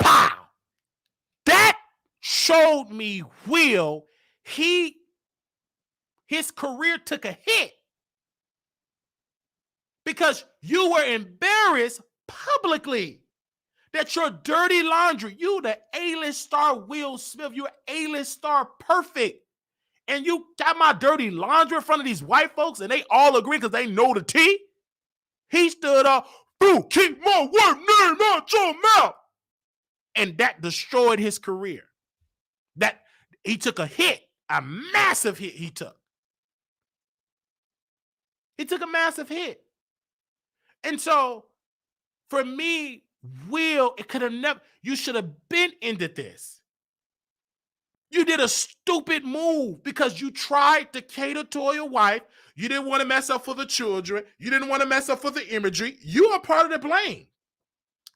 Speaker 1: Pow! That showed me Will. His career took a hit because you were embarrassed publicly that your dirty laundry, you the A-list star Will Smith, you're A-list star perfect. And you got my dirty laundry in front of these white folks and they all agree because they know the tea. He stood up, keep my work name out your mouth. And that destroyed his career. That he took a hit, a massive hit he took. He took a massive hit. And so for me, Will, it could have never, you should have been into this. You did a stupid move because you tried to cater to your wife. You didn't want to mess up for the children. You didn't want to mess up for the imagery. You are part of the blame.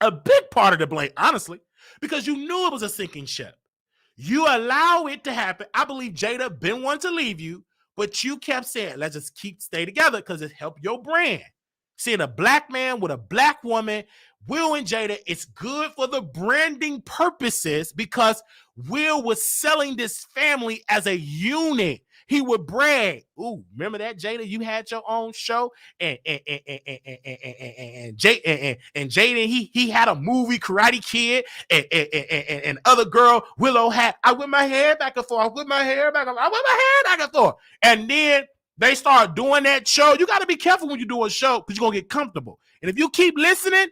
Speaker 1: A big part of the blame, honestly, because you knew it was a sinking ship. You allow it to happen. I believe Jada been wanting to leave you, but you kept saying, let's just stay together because it helped your brand. Seeing a black man with a black woman, Will and Jada, it's good for the branding purposes because Will was selling this family as a unit. He would brag. Ooh, remember that, Jada? You had your own show, and Jada, he had a movie, Karate Kid, and other girl, Willow had. I whip my hair back and forth. I whip my hair back and forth. And then they start doing that show. You got to be careful when you do a show because you're gonna get comfortable. And if you keep listening,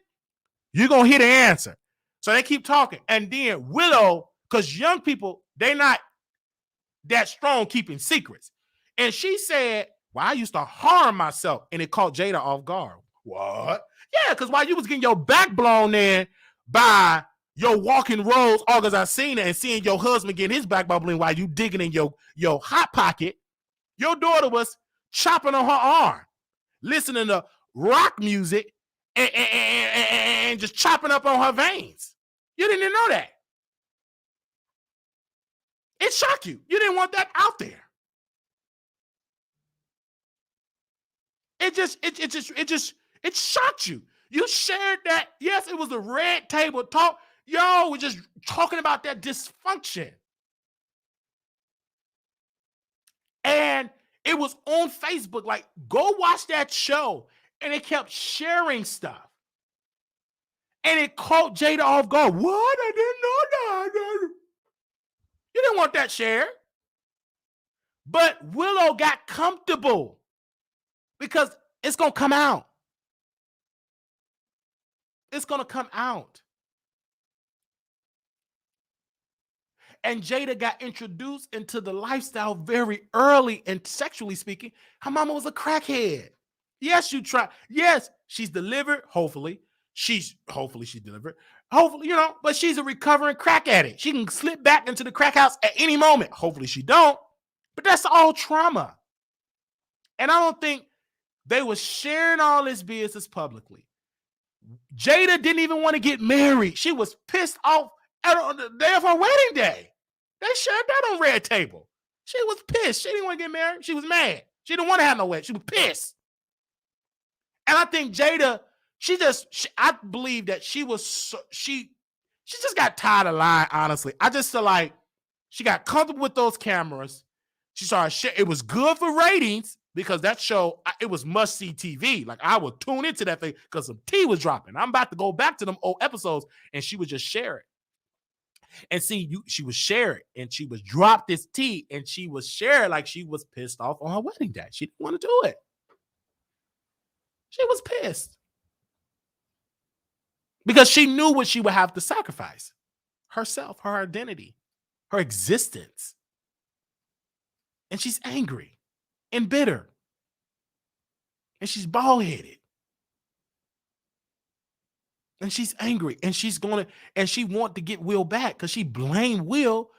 Speaker 1: you're going to hear the answer. So they keep talking. And then Willow, because young people, they're not that strong keeping secrets. And she said, well, I used to harm myself. And it caught Jada off guard. What? Yeah, because while you was getting your back blown in by your walking roads, August Alsina, and seeing your husband getting his back blown while you digging in your hot pocket, your daughter was chopping on her arm, listening to rock music, and just chopping up on her veins. You didn't even know that. It shocked you. You didn't want that out there. It shocked you. You shared that. Yes, it was a red table talk. Y'all were just talking about that dysfunction. And it was on Facebook. Like, go watch that show. And it kept sharing stuff. And it caught Jada off guard. What? I didn't know that. You didn't want that shared. But Willow got comfortable because it's going to come out. It's going to come out. And Jada got introduced into the lifestyle very early, and sexually speaking, her mama was a crackhead. Yes, you try. Yes, she's delivered. Hopefully she delivered. Hopefully, but she's a recovering crack addict. She can slip back into the crack house at any moment. Hopefully she don't. But that's all trauma. And I don't think they were sharing all this business publicly. Jada didn't even want to get married. She was pissed off on the day of her wedding day. They shared that on Red Table. She was pissed. She didn't want to get married. She was mad. She didn't want to have no wedding. She was pissed. And I think Jada, I believe that she just got tired of lying, honestly. I just feel like she got comfortable with those cameras. She started it was good for ratings because that show, it was must-see TV. Like, I would tune into that thing because some tea was dropping. I'm about to go back to them old episodes, and she would just share it. And see, she would share it, and she would drop this tea, and she would share it like she was pissed off on her wedding day. She didn't want to do it. She was pissed. Because she knew what she would have to sacrifice. Herself, her identity, her existence. And she's angry and bitter. And she's bald-headed. And she's angry. And she wants to get Will back because she blamed Will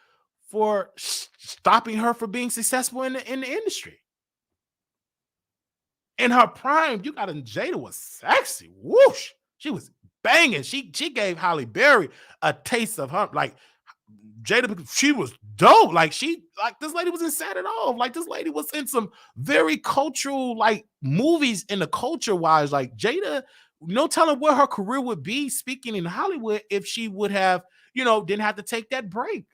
Speaker 1: for stopping her from being successful in the industry. In her prime, Jada was sexy. Whoosh. She was banging. She gave Halle Berry a taste of her. Like, Jada, she was dope. Like, this lady was in Set It Off. Like, this lady was in some very cultural, like, movies in the culture wise. Like, Jada, no telling where her career would be speaking in Hollywood if she would have, didn't have to take that break.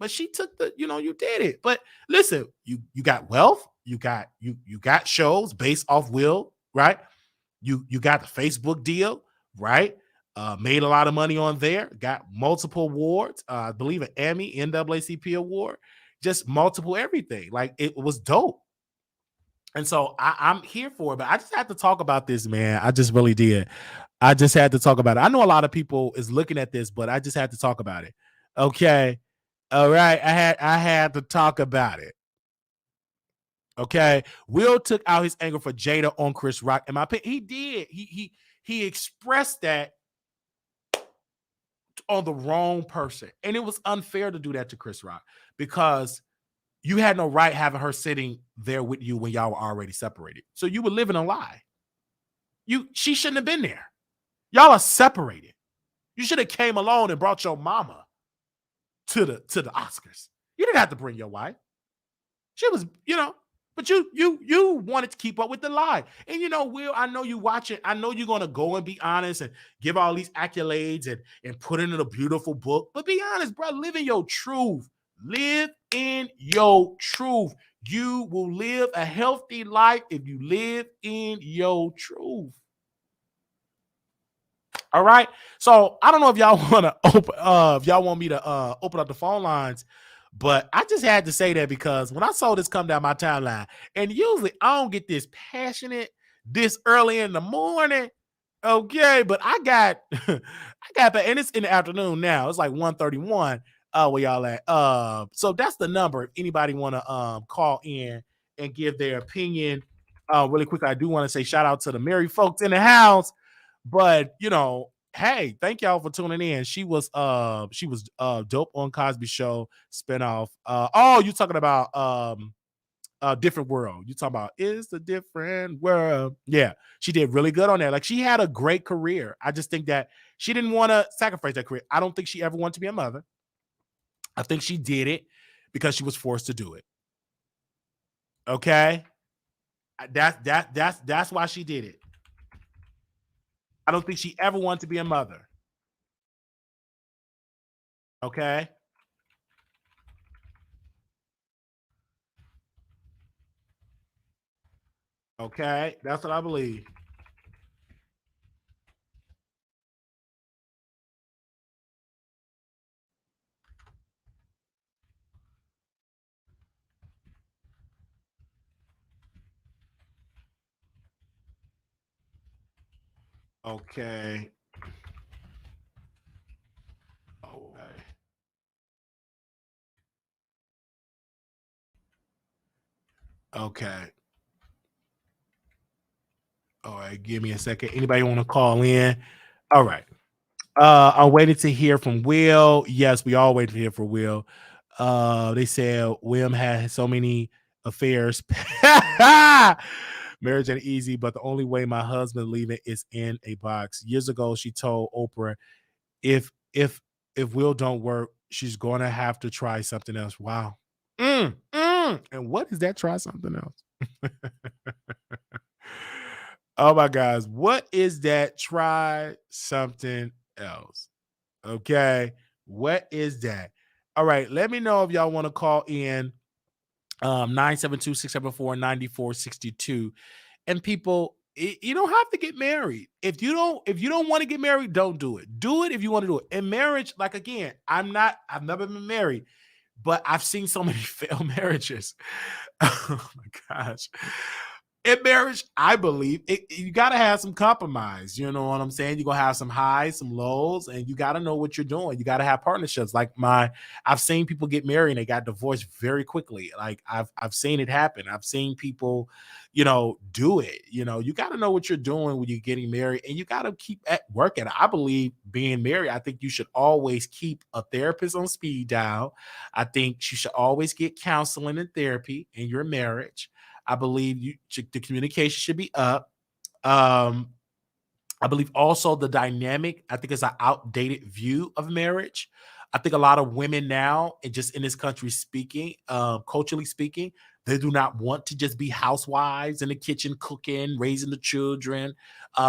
Speaker 1: But she took you did it. But listen, you got wealth, you got shows based off Will, right? You got the Facebook deal, right? Made a lot of money on there, got multiple awards, I believe an Emmy, NAACP award, just multiple everything. Like, it was dope. And so I'm here for it, but I just had to talk about this, man. I just really did. I just had to talk about it. I know a lot of people is looking at this, but I just had to talk about it. Okay. All right. I had to talk about it. Okay. Will took out his anger for Jada on Chris Rock. In my opinion, he did. He expressed that on the wrong person. And it was unfair to do that to Chris Rock because you had no right having her sitting there with you when y'all were already separated. So you were living a lie. She shouldn't have been there. Y'all are separated. You should have came alone and brought your mama to the Oscars. You didn't have to bring your wife. She was, but you wanted to keep up with the lie. And Will, I know you watch it. I know you're gonna go and be honest and give all these accolades and put it in a beautiful book. But be honest, bro. Live in your truth. Live in your truth. You will live a healthy life if you live in your truth. All right. So I don't know if y'all want to if y'all want me to open up the phone lines, but I just had to say that because when I saw this come down my timeline, and usually I don't get this passionate this early in the morning. Okay, but I got and it's in the afternoon now. It's like 1:31. Where y'all at? So that's the number. If anybody want to call in and give their opinion. Really quick, I do want to say shout out to the married folks in the house. But hey, thank y'all for tuning in. She was dope on Cosby Show spinoff. You talking about Different World. You talking about Is the Different World. Yeah, she did really good on that. Like, she had a great career. I just think that she didn't want to sacrifice that career. I don't think she ever wanted to be a mother. I think she did it because she was forced to do it. Okay? That's why she did it. I don't think she ever wanted to be a mother. Okay? Okay? That's what I believe. Okay. Okay. Okay. All right. Give me a second. Anybody want to call in? All right. I'm waiting to hear from Will. Yes, we all waiting to hear from Will. They said William had so many affairs. Marriage ain't easy, but the only way my husband leaving is in a box. Years ago, she told Oprah, if if if Will don't work, she's gonna have to try something else. Wow. And what is that? Try something else. Oh my gosh. What is that? Try something else. Okay. What is that? All right. Let me know if y'all want to call in 972 And people, you don't have to get married. If you don't want to get married, don't do it. Do it if you want to do it. In marriage, like again, I've never been married, but I've seen so many failed marriages. Oh my gosh. In marriage, I believe you got to have some compromise. You know what I'm saying? You're going to have some highs, some lows, and you got to know what you're doing. You got to have partnerships. I've seen people get married and they got divorced very quickly. Like I've seen it happen. I've seen people, do it. You got to know what you're doing when you're getting married, and you got to keep at work at it. I believe being married, I think you should always keep a therapist on speed dial. I think you should always get counseling and therapy in your marriage. I believe the communication should be up. Um, I believe also the dynamic, I think it's an outdated view of marriage. I think a lot of women now, and just in this country speaking, culturally speaking, they do not want to just be housewives in the kitchen, cooking, raising the children.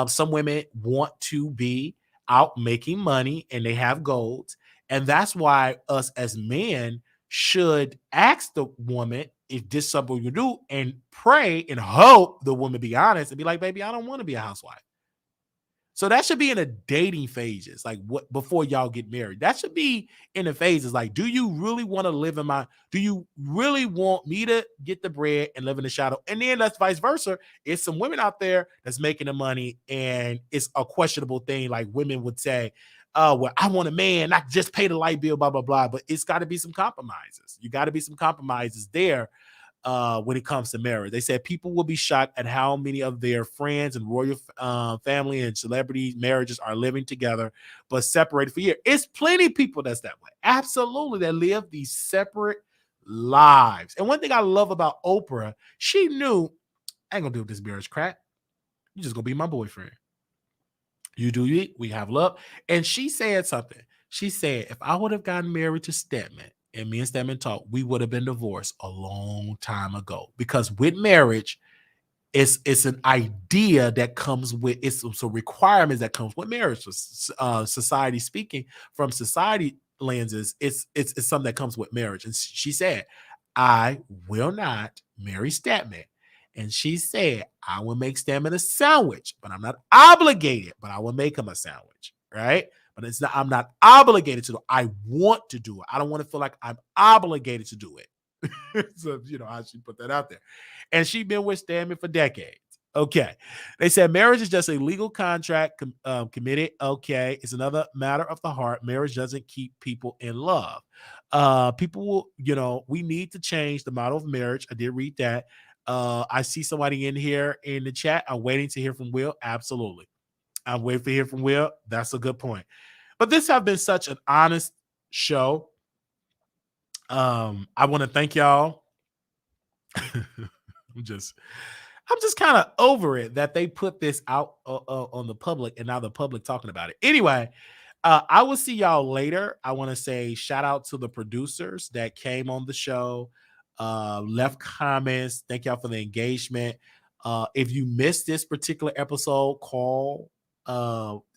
Speaker 1: Some women want to be out making money and they have goals. And that's why us as men should ask the woman if this is something you do, and pray and hope the woman be honest and be like, baby, I don't want to be a housewife. So that should be in the dating phases, like what before y'all get married. That should be in the phases. Like, do you really want to live in my? Do you really want me to get the bread and live in the shadow? And then that's vice versa. It's some women out there that's making the money, and it's a questionable thing. Like women would say, "Oh, well, I want a man, not just pay the light bill, blah blah blah." But it's got to be some compromises. You got to be some compromises there when it comes to marriage. They said people will be shocked at how many of their friends and royal family and celebrity marriages are living together but separated for years. It's plenty of people that's that way. Absolutely, that live these separate lives. And one thing I love about Oprah, she knew I ain't gonna do this marriage crap. You're just gonna be my boyfriend. You do it. We have love. And she said something. She said, if I would have gotten married to Stedman and me and Stedman talked, we would have been divorced a long time ago. Because with marriage, it's an idea that comes with it's some requirements that comes with marriage. Society speaking, from society lenses, it's something that comes with marriage. And she said, I will not marry Statman. And she said, I will make Statman a sandwich, but I'm not obligated, but I will make him a sandwich, right? But it's not, I'm not obligated to do it. I want to do it. I don't want to feel like I'm obligated to do it. So, how she put that out there. And she's been with Stanley for decades. Okay. They said marriage is just a legal contract committed. Okay. It's another matter of the heart. Marriage doesn't keep people in love. People will, we need to change the model of marriage. I did read that. I see somebody in here in the chat. I'm waiting to hear from Will. Absolutely. I'm waiting to hear from Will. That's a good point. But this has been such an honest show. I want to thank y'all. I'm just kind of over it that they put this out on the public, and now the public talking about it. Anyway, I will see y'all later. I want to say shout out to the producers that came on the show, left comments. Thank y'all for the engagement. If you missed this particular episode, call.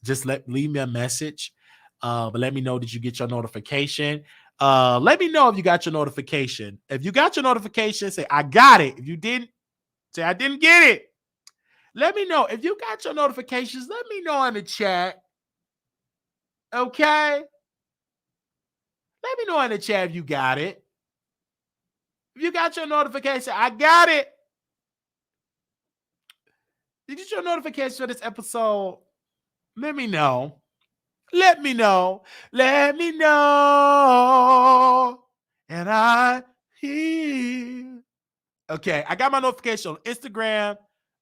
Speaker 1: Just leave me a message. But let me know that you get your notification. Let me know if you got your notification. If you got your notification, say I got it. If you didn't, say I didn't get it. Let me know. If you got your notifications, let me know in the chat. Okay? Let me know in the chat if you got it. If you got your notification, I got it. Did you get your notification for this episode? Let me know. Let me know. Let me know. And I hear. Okay, I got my notification on Instagram.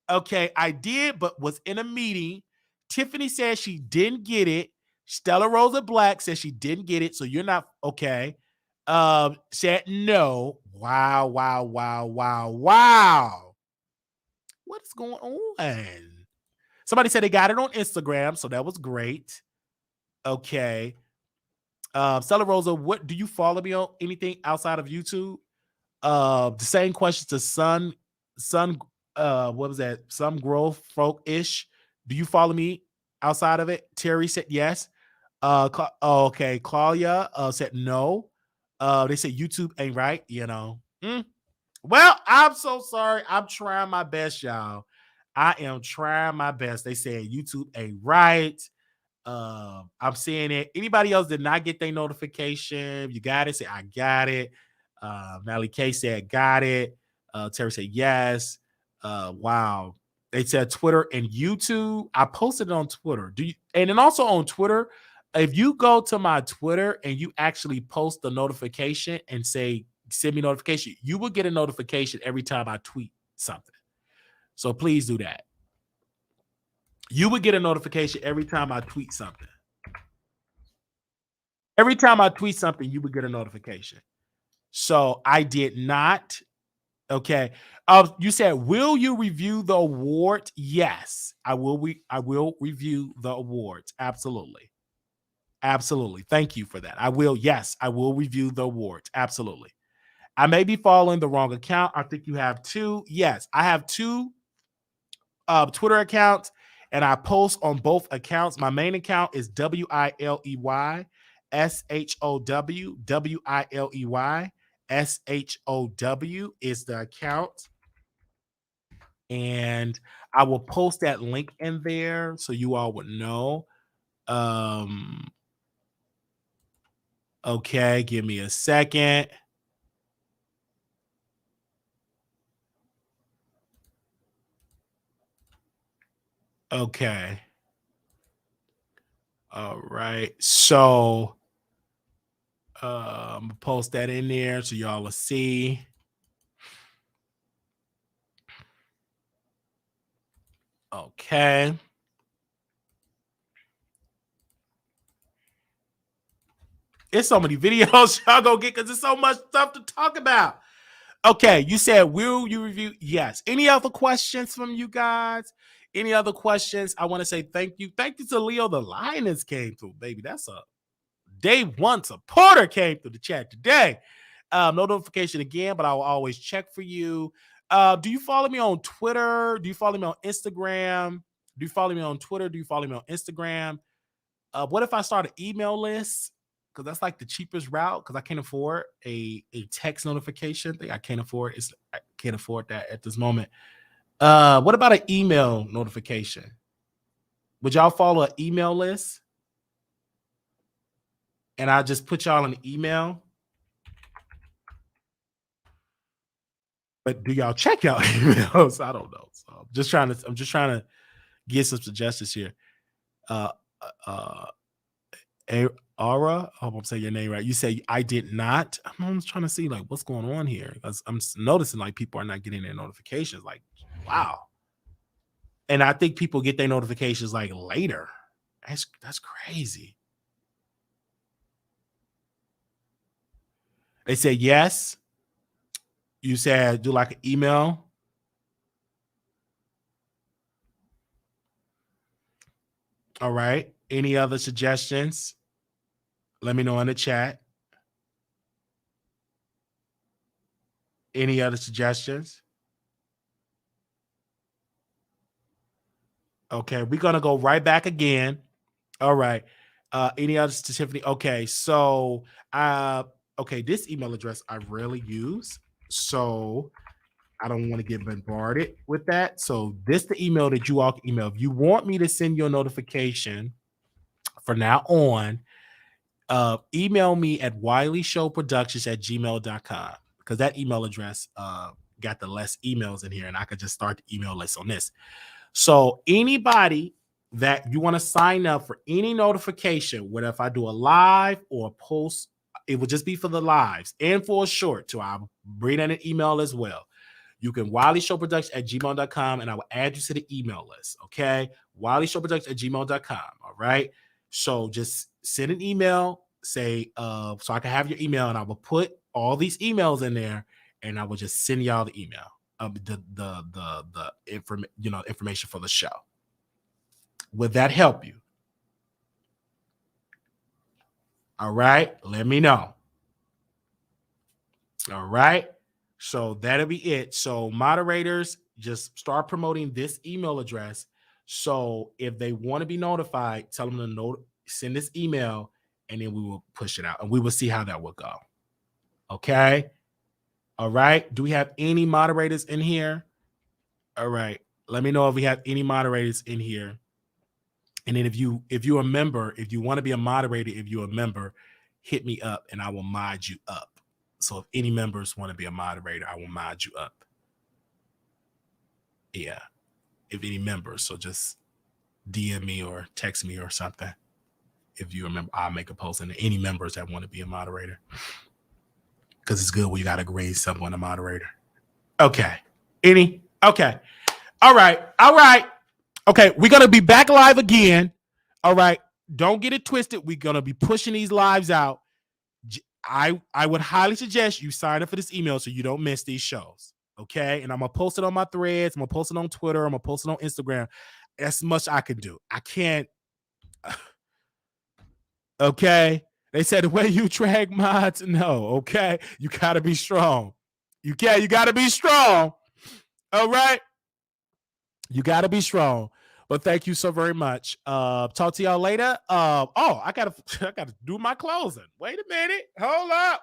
Speaker 1: Okay, I did, but was in a meeting. Tiffany said she didn't get it. Stella Rosa Black says she didn't get it, so you're not okay. Said no. Wow, wow, wow, wow, wow. What is going on? Somebody said they got it on Instagram, so that was great. Okay. Stella Rosa, what do you follow me on anything outside of YouTube? The same question to what was that? Some growth folk-ish. Do you follow me outside of it? Terry said yes. Okay. Claudia said no. They said YouTube ain't right, you know. Well, I'm so sorry. I'm trying my best, y'all. I am trying my best. They said YouTube ain't right. I'm seeing it. Anybody else did not get their notification? You got it? Say, I got it. Natalie K said, got it. Terry said, yes. Wow. They said Twitter and YouTube. I posted it on Twitter. And then also on Twitter, if you go to my Twitter and you actually post the notification and say, send me notification, you will get a notification every time I tweet something. So please do that. You would get a notification every time I tweet something. Every time I tweet something, you would get a notification. So I did not. Okay. You said, will you review the award? Yes, I will. I will review the awards. Absolutely. Absolutely. Thank you for that. I will. Yes, I will review the awards. Absolutely. I may be following the wrong account. I think you have two. Yes, I have two Twitter accounts, and I post on both accounts. My main account is WILEY SHOW. WILEY SHOW is the account. And I will post that link in there so you all would know. Okay, give me a second. Okay. All right. So I'm gonna post that in there so y'all will see. Okay. It's so many videos y'all gonna get because there's so much stuff to talk about. Okay, you said, will you review? Yes. Any other questions from you guys? Any other questions? I want to say thank you. Thank you to Leo the Lioness came through, baby. That's a day one supporter came through the chat today. No notification again, but I will always check for you. Do you follow me on Twitter? Do you follow me on Instagram? Do you follow me on Twitter? Do you follow me on Instagram? What if I start an email list? Because that's like the cheapest route. Because I can't afford a text notification thing. I can't afford that at this moment. What about an email notification? Would y'all follow an email list? And I just put y'all an email. But do y'all check y'all emails? I don't know. So I'm just trying to get some suggestions here. Aura, I hope I'm saying your name right. You say I did not. I'm trying to see like what's going on here because I'm noticing like people are not getting their notifications. Like, wow. And I think people get their notifications like later. That's crazy. They said yes. You said do like an email. All right. Any other suggestions? Let me know in the chat. Any other suggestions? Okay, we're gonna go right back again. All right. Any other Tiffany? Okay, so okay, this email address I rarely use, so I don't want to get bombarded with that. So this the email that you all can email. If you want me to send you a notification from now on, email me at wileyshowproductions@gmail.com because that email address got the less emails in here, and I could just start the email list on this. So anybody that you want to sign up for any notification, whether if I do a live or a post, it will just be for the lives and for a short. So I'll bring in an email as well. You can wileyshowproductions@gmail.com and I will add you to the email list. Okay. wileyshowproductions@gmail.com. All right. So just send an email, say, so I can have your email, and I will put all these emails in there, and I will just send y'all the email of information for the show. Would that help you? All right, let me know. All right, so that'll be it. So moderators, just start promoting this email address. So if they want to be notified, tell them to send this email, and then we will push it out, and we will see how that will go. Okay. All right. Do we have any moderators in here? All right. Let me know if we have any moderators in here. And then if you're a member, if you want to be a moderator, if you're a member, hit me up and I will mod you up. So if any members want to be a moderator, I will mod you up. Yeah. If any members, so just DM me or text me or something. If you remember, I'll make a post, and any members that want to be a moderator. Because it's good when you got to grade someone a moderator. Okay. Any? Okay. All right. All right. Okay. We're going to be back live again. All right. Don't get it twisted. We're going to be pushing these lives out. I would highly suggest you sign up for this email so you don't miss these shows. Okay. And I'm going to post it on my threads. I'm going to post it on Twitter. I'm going to post it on Instagram. That's much I can do. I can't. Okay. They said the way you drag mods, no. Okay. You got to be strong. You got to be strong. All right. You got to be strong. But thank you so very much. Talk to y'all later. I gotta do my closing. Wait a minute. Hold up.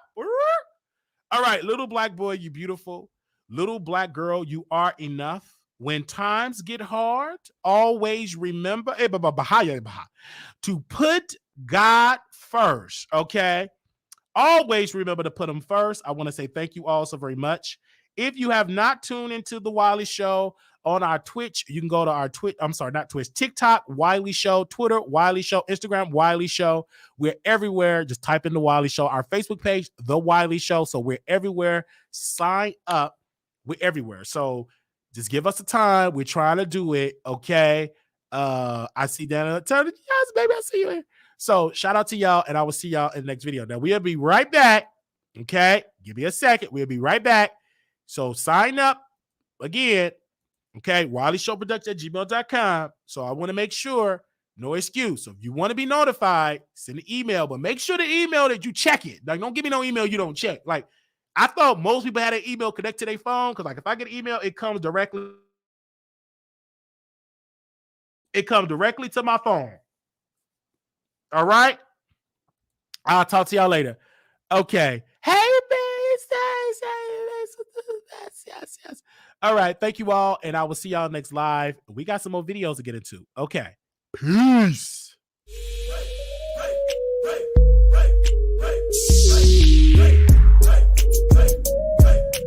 Speaker 1: All right, little black boy, you beautiful. Little black girl, you are enough. When times get hard, always remember to put God first. Okay. Always remember to put him first. I want to say thank you all so very much. If you have not tuned into the Wiley Show on our Twitch, you can go to our TikTok, Wiley Show, Twitter, Wiley Show, Instagram, Wiley Show. We're everywhere. Just type in the Wiley Show. Our Facebook page, The Wiley Show. So we're everywhere. Sign up. We're everywhere. So just give us a time. We're trying to do it. Okay. I see Dana. Yes, baby, I see you here. So shout out to y'all, and I will see y'all in the next video. Now we'll be right back. Okay. Give me a second. We'll be right back. So sign up again. Okay. WileyShowProduction@gmail.com. So I want to make sure, no excuse. So if you want to be notified, send an email, but make sure the email that you check it. Like, don't give me no email you don't check. Like, I thought most people had an email connect to their phone, because like if I get an email, it comes directly to my phone. All right. I'll talk to y'all later. Okay. Hey, yes. All right. Thank you all. And I will see y'all next live. We got some more videos to get into. Okay. Peace.